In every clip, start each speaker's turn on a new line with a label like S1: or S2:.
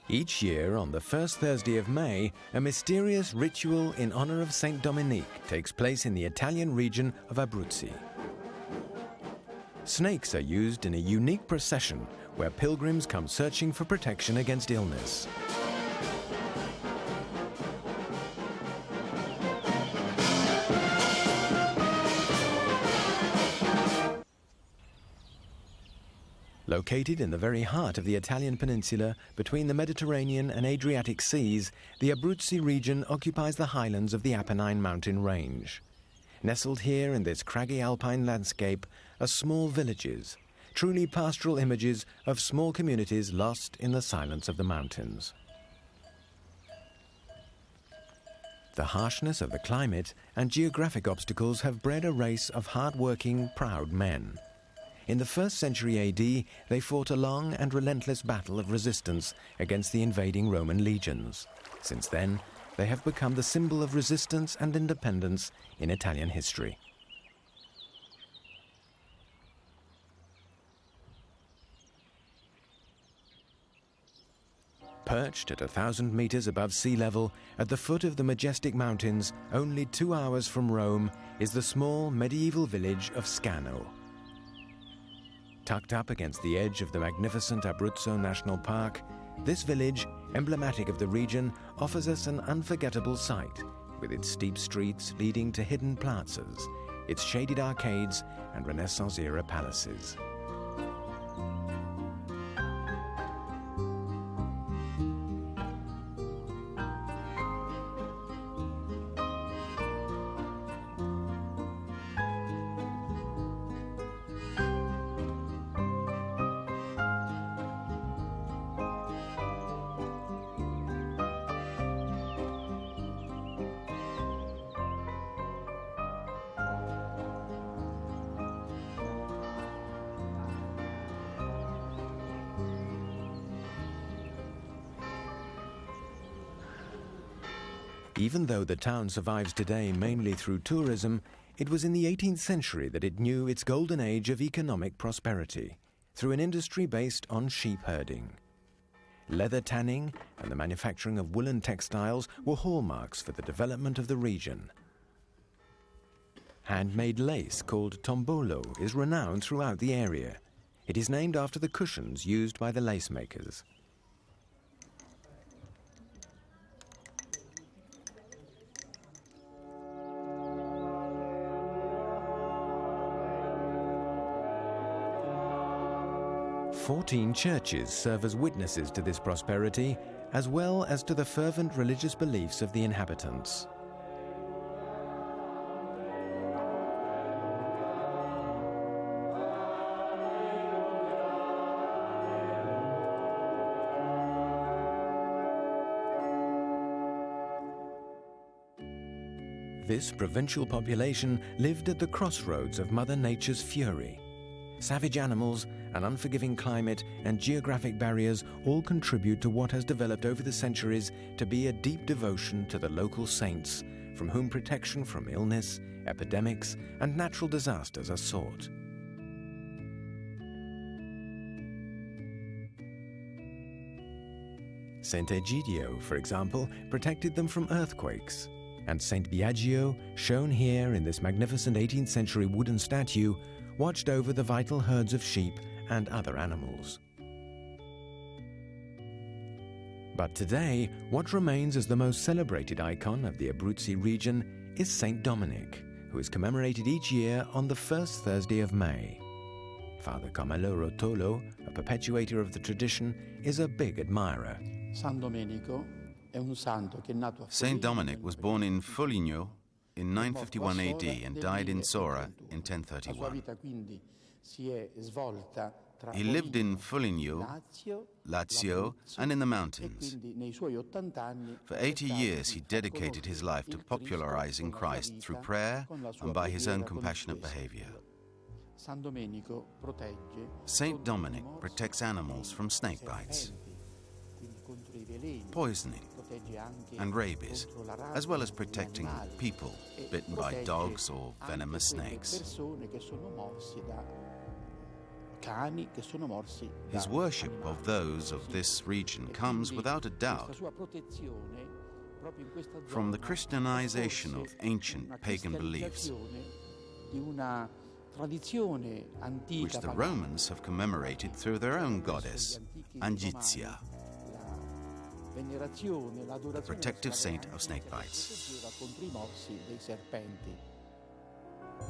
S1: Each year, on the first Thursday of May, a mysterious ritual in honor of Saint Domenic takes place in the Italian region of Abruzzi. Snakes are used in a unique procession where pilgrims come searching for protection against illness. Located in the very heart of the Italian peninsula, between the Mediterranean and Adriatic seas, the Abruzzi region occupies the highlands of the Apennine mountain range. Nestled here in this craggy alpine landscape are small villages, truly pastoral images of small communities lost in the silence of the mountains. The harshness of the climate and geographic obstacles have bred a race of hard-working, proud men. In the 1st century AD, they fought a long and relentless battle of resistance against the invading Roman legions. Since then, they have become the symbol of resistance and independence in Italian history. Perched at 1,000 meters above sea level, at the foot of the majestic mountains, only 2 hours from Rome, is the small medieval village of Scanno. Tucked up against the edge of the magnificent Abruzzo National Park, this village, emblematic of the region, offers us an unforgettable sight, with its steep streets leading to hidden plazas, its shaded arcades and Renaissance-era palaces. Even though the town survives today mainly through tourism, it was in the 18th century that it knew its golden age of economic prosperity, through an industry based on sheep herding. Leather tanning and the manufacturing of woolen textiles were hallmarks for the development of the region. Handmade lace called tombolo is renowned throughout the area. It is named after the cushions used by the lace makers. Fourteen churches serve as witnesses to this prosperity, as well as to the fervent religious beliefs of the inhabitants. This provincial population lived at the crossroads of Mother Nature's fury. Savage animals, an unforgiving climate, and geographic barriers all contribute to what has developed over the centuries to be a deep devotion to the local saints, from whom protection from illness, epidemics, and natural disasters are sought. Saint Egidio, for example, protected them from earthquakes, and Saint Biagio, shown here in this magnificent 18th century wooden statue, watched over the vital herds of sheep and other animals. But today, what remains as the most celebrated icon of the Abruzzi region is Saint Domenic, who is commemorated each year on the first Thursday of May. Father Cocullo Rotolo, a perpetuator of the tradition, is a big admirer.
S2: Saint Domenic was born in Foligno in 951 AD and died in Sora in 1031. He lived in Foligno, Lazio, and in the mountains. For 80 years he dedicated his life to popularizing Christ through prayer and by his own compassionate behavior. Saint Domenic protects animals from snake bites, poisoning, and rabies, as well as protecting people bitten by dogs or venomous snakes. His worship of those of this region comes, without a doubt, from the Christianization of ancient pagan beliefs, which the Romans have commemorated through their own goddess, Angizia, the protective saint of snakebites.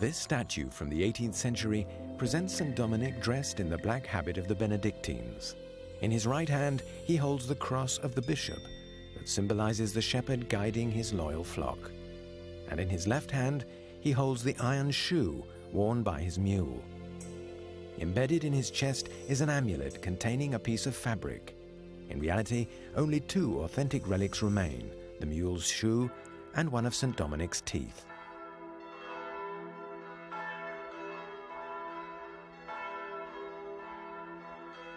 S1: This statue from the 18th century presents Saint Dominic dressed in the black habit of the Benedictines. In his right hand, he holds the cross of the bishop that symbolizes the shepherd guiding his loyal flock. And in his left hand, he holds the iron shoe worn by his mule. Embedded in his chest is an amulet containing a piece of fabric. In reality, only two authentic relics remain, the mule's shoe and one of Saint Dominic's teeth.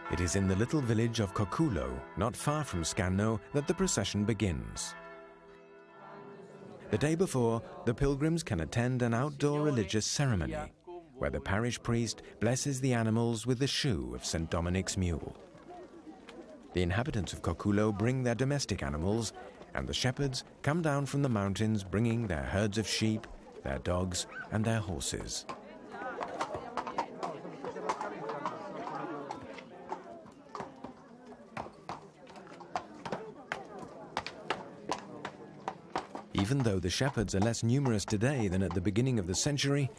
S1: It is in the little village of Cocullo, not far from Scanno, that the procession begins. The day before, the pilgrims can attend an outdoor religious ceremony, where the parish priest blesses the animals with the shoe of Saint Dominic's mule. The inhabitants of Cocullo bring their domestic animals, and the shepherds come down from the mountains bringing their herds of sheep, their dogs, and their horses. Even though the shepherds are less numerous today than at the beginning of the century,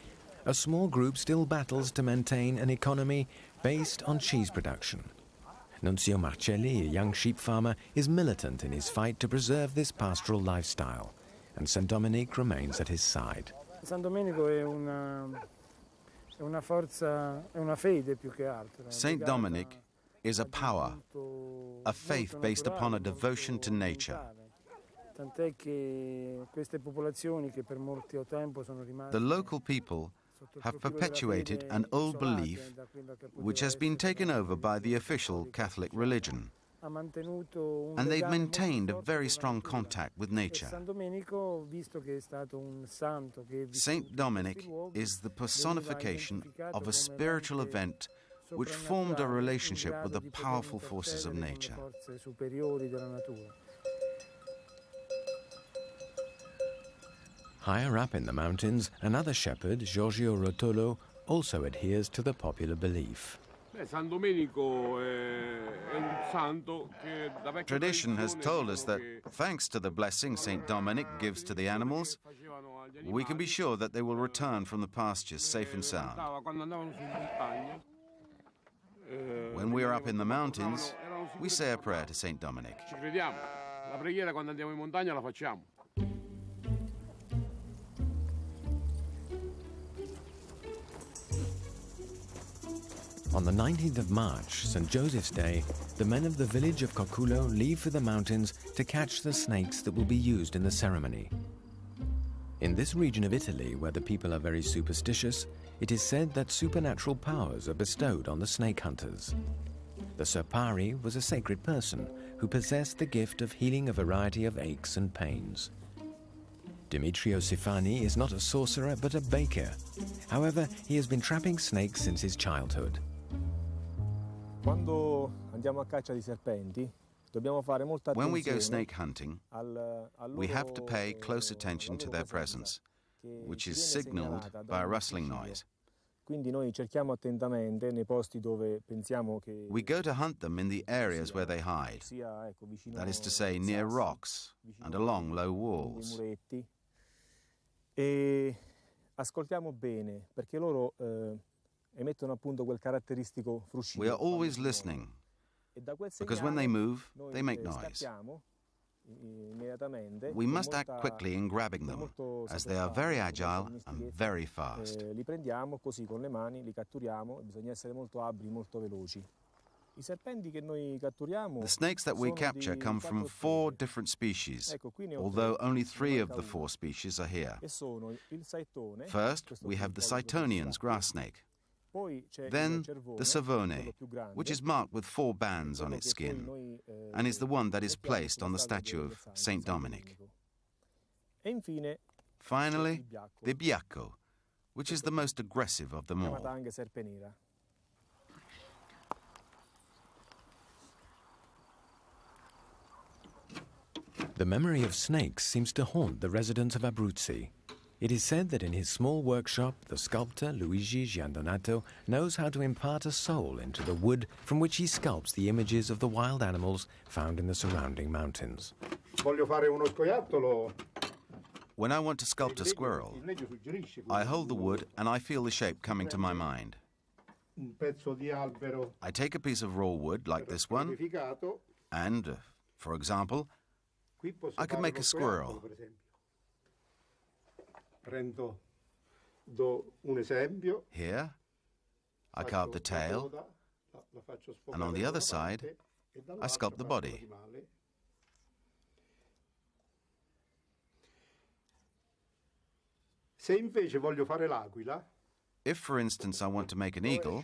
S1: a small group still battles to maintain an economy based on cheese production. Nunzio Marcelli, a young sheep farmer, is militant in his fight to preserve this pastoral lifestyle, and Saint Domenic remains at his side.
S3: Saint Domenico è una forza, è una fede più che altro.
S2: Saint Dominic is a power, a faith based upon a devotion to nature.
S3: The
S2: local people have perpetuated an old belief which has been taken over by the official Catholic religion, and they've maintained a very strong contact with nature. Saint Dominic is the personification of a spiritual event which formed a relationship with the powerful forces of nature.
S1: Higher up in the mountains, another shepherd, Giorgio Rotolo, also adheres to the popular belief.
S2: Tradition has told us that, thanks to the blessing Saint Dominic gives to the animals, we can be sure that they will return from the pastures safe and sound. When we are up in the mountains, we say a prayer to Saint Dominic.
S1: On the 19th of March, St. Joseph's Day, the men of the village of Cocullo leave for the mountains to catch the snakes that will be used in the ceremony. In this region of Italy, where the people are very superstitious, it is said that supernatural powers are bestowed on the snake hunters. The Serpari was a sacred person who possessed the gift of healing a variety of aches and pains. Demetrio Sifani is not a sorcerer but a baker. However, he has been trapping snakes since his childhood.
S2: When we go snake hunting, we have to pay close attention to their presence, which is signaled by a rustling noise. We go to hunt them in the areas where they hide, that is to say, near rocks and along low walls. We are always listening, because when they move, they make noise. We must act quickly in grabbing them, as they are very agile and very fast. The snakes that we capture come from 4 different species, although only 3 of the 4 species are here. First, we have the Cytonian's grass snake. Then the Savone, which is marked with 4 bands on its skin, and is the one that is placed on the statue of Saint Dominic. Finally, the Biacco, which is the most aggressive of them all.
S1: The memory of snakes seems to haunt the residents of Abruzzi. It is said that in his small workshop, the sculptor Luigi Giandonato knows how to impart a soul into the wood from which he sculpts the images of the wild animals found in the surrounding mountains.
S2: When I want to sculpt a squirrel, I hold the wood and I feel the shape coming to my mind. I take a piece of raw wood like this one, and, for example, I could make a squirrel. Here, I carve the tail, and on the other side, I sculpt the body. If, for instance, I want to make an eagle,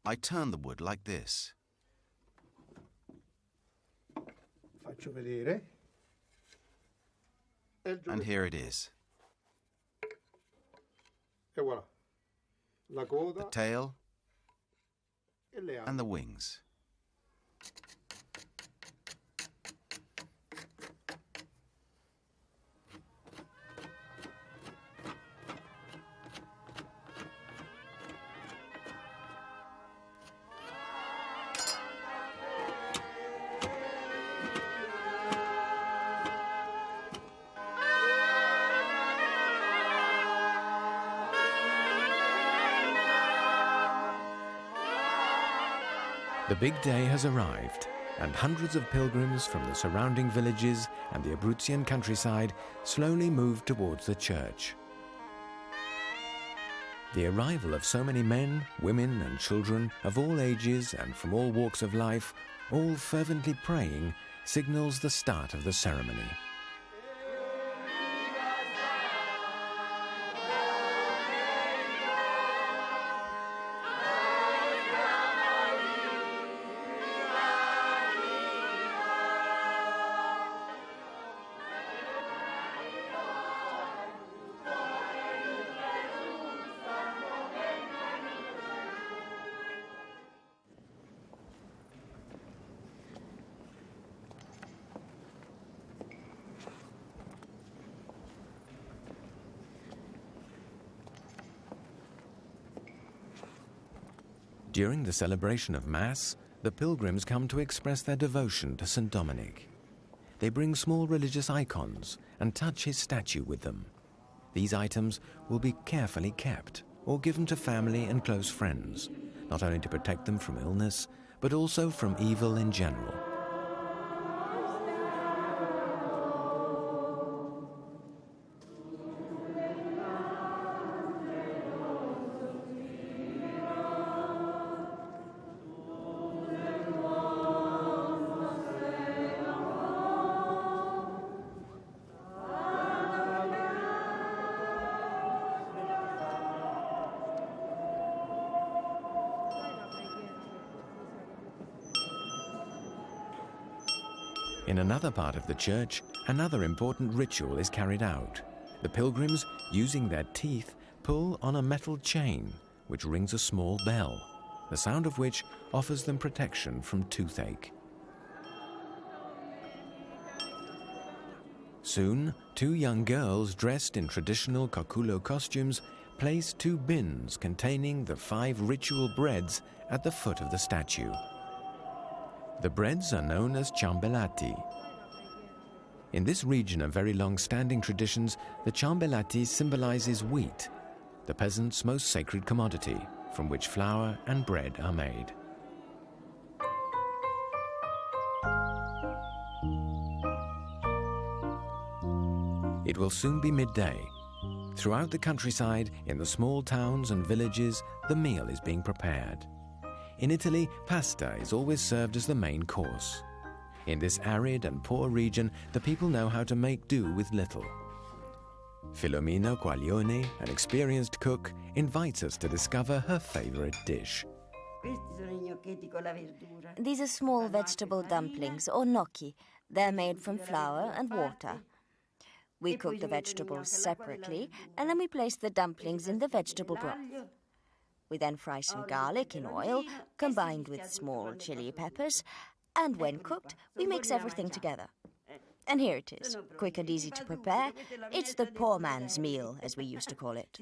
S2: I turn the wood like this. And here it is. The tail and the wings.
S1: The big day has arrived, and hundreds of pilgrims from the surrounding villages and the Abruzzian countryside slowly move towards the church. The arrival of so many men, women and children of all ages and from all walks of life, all fervently praying, signals the start of the ceremony. During the celebration of Mass, the pilgrims come to express their devotion to Saint Domenic. They bring small religious icons and touch his statue with them. These items will be carefully kept or given to family and close friends, not only to protect them from illness, but also from evil in general. In another part of the church, another important ritual is carried out. The pilgrims, using their teeth, pull on a metal chain which rings a small bell, the sound of which offers them protection from toothache. Soon, two young girls dressed in traditional Cocullo costumes place two bins containing the 5 ritual breads at the foot of the statue. The breads are known as ciambellati. In this region of very long-standing traditions, the ciambellati symbolizes wheat, the peasants' most sacred commodity, from which flour and bread are made. It will soon be midday. Throughout the countryside, in the small towns and villages, the meal is being prepared. In Italy, pasta is always served as the main course. In this arid and poor region, the people know how to make do with little. Filomena Quaglione, an experienced cook, invites us to discover her favorite dish.
S4: These are small vegetable dumplings, or gnocchi. They're made from flour and water. We cook the vegetables separately, and then we place the dumplings in the vegetable broth. We then fry some garlic in oil, combined with small chili peppers, and when cooked, we mix everything together. And here it is, quick and easy to prepare. It's the poor man's meal, as we used to call it.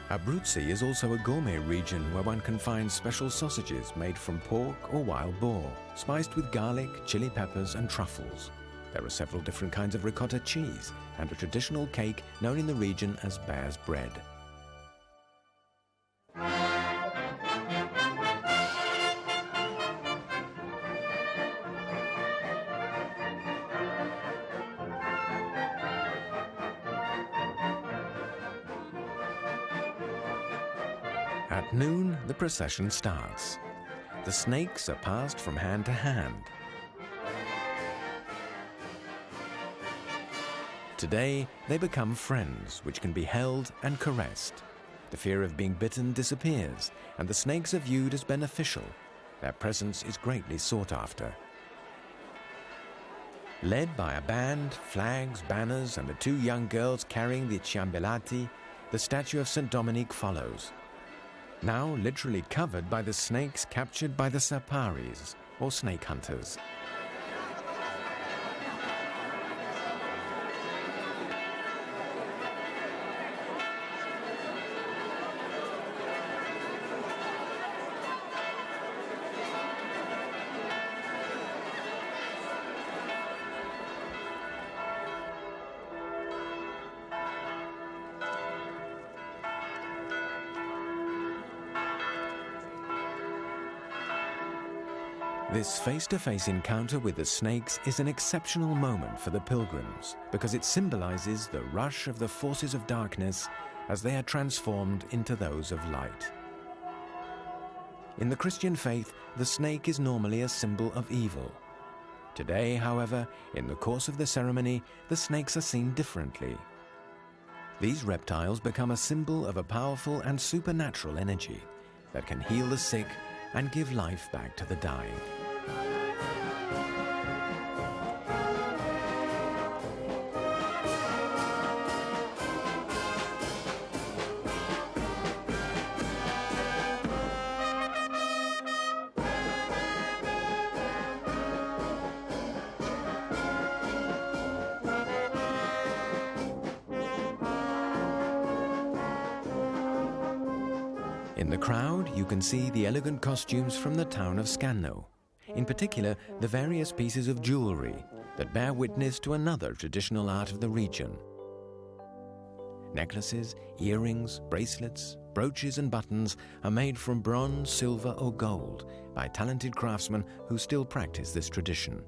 S1: Abruzzi is also a gourmet region where one can find special sausages made from pork or wild boar, spiced with garlic, chili peppers and truffles. There are several different kinds of ricotta cheese and a traditional cake known in the region as bear's bread. At noon, the procession starts. The snakes are passed from hand to hand. Today, they become friends, which can be held and caressed. The fear of being bitten disappears, and the snakes are viewed as beneficial. Their presence is greatly sought after. Led by a band, flags, banners, and the two young girls carrying the ciambellati, the statue of Saint Domenic follows. Now literally covered by the snakes captured by the saparis, or snake hunters. This face-to-face encounter with the snakes is an exceptional moment for the pilgrims because it symbolizes the rush of the forces of darkness as they are transformed into those of light. In the Christian faith, the snake is normally a symbol of evil. Today, however, in the course of the ceremony, the snakes are seen differently. These reptiles become a symbol of a powerful and supernatural energy that can heal the sick and give life back to the dying. In the crowd, you can see the elegant costumes from the town of Scanno, in particular the various pieces of jewelry that bear witness to another traditional art of the region. Necklaces, earrings, bracelets, brooches and buttons are made from bronze, silver or gold by talented craftsmen who still practice this tradition.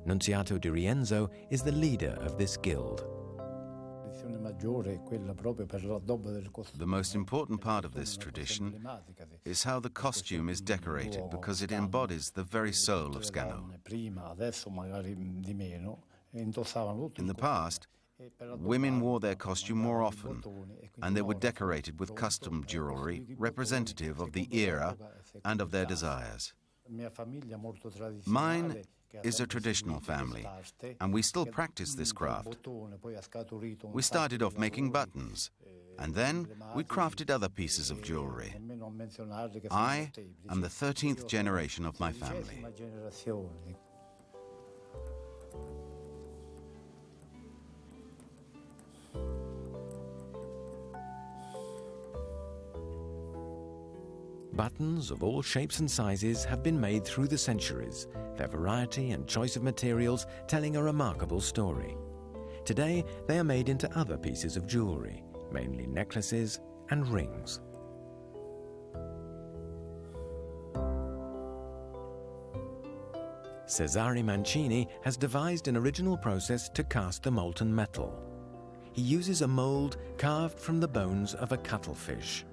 S1: Nunziato di Rienzo is the leader of this guild.
S2: The most important part of this tradition is how the costume is decorated, because it embodies the very soul of Scanno. In the past, women wore their costume more often, and they were decorated with custom jewelry representative of the era and of their desires. Mine is a traditional family, and we still practice this craft. We started off making buttons, and then we crafted other pieces of jewelry. I am the 13th generation of my family.
S1: Buttons of all shapes and sizes have been made through the centuries, their variety and choice of materials telling a remarkable story. Today, they are made into other pieces of jewelry, mainly necklaces and rings. Cesare Mancini has devised an original process to cast the molten metal. He uses a mold carved from the bones of a cuttlefish.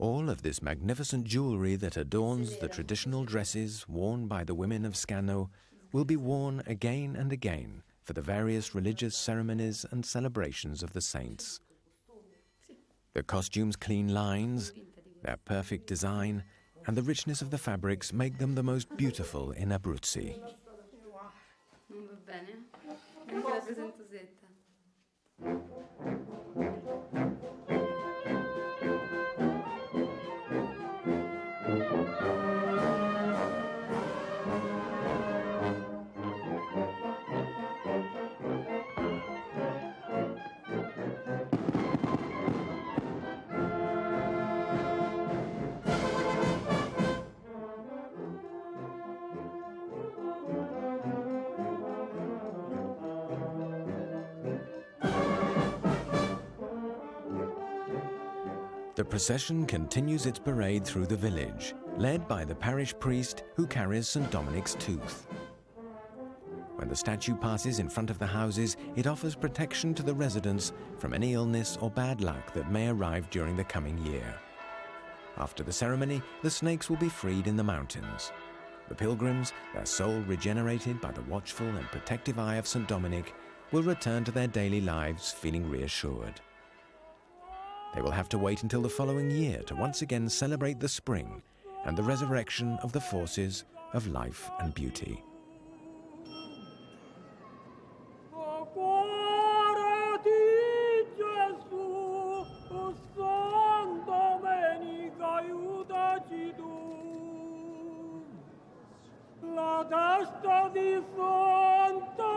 S1: All of this magnificent jewelry that adorns the traditional dresses worn by the women of Scanno will be worn again and again for the various religious ceremonies and celebrations of the saints. The costumes' clean lines, their perfect design, and the richness of the fabrics make them the most beautiful in Abruzzi. The procession continues its parade through the village, led by the parish priest who carries Saint Dominic's tooth. When the statue passes in front of the houses, it offers protection to the residents from any illness or bad luck that may arrive during the coming year. After the ceremony, the snakes will be freed in the mountains. The pilgrims, their soul regenerated by the watchful and protective eye of Saint Dominic, will return to their daily lives feeling reassured. They will have to wait until the following year to once again celebrate the spring and the resurrection of the forces of life and beauty.
S5: La testa di Santa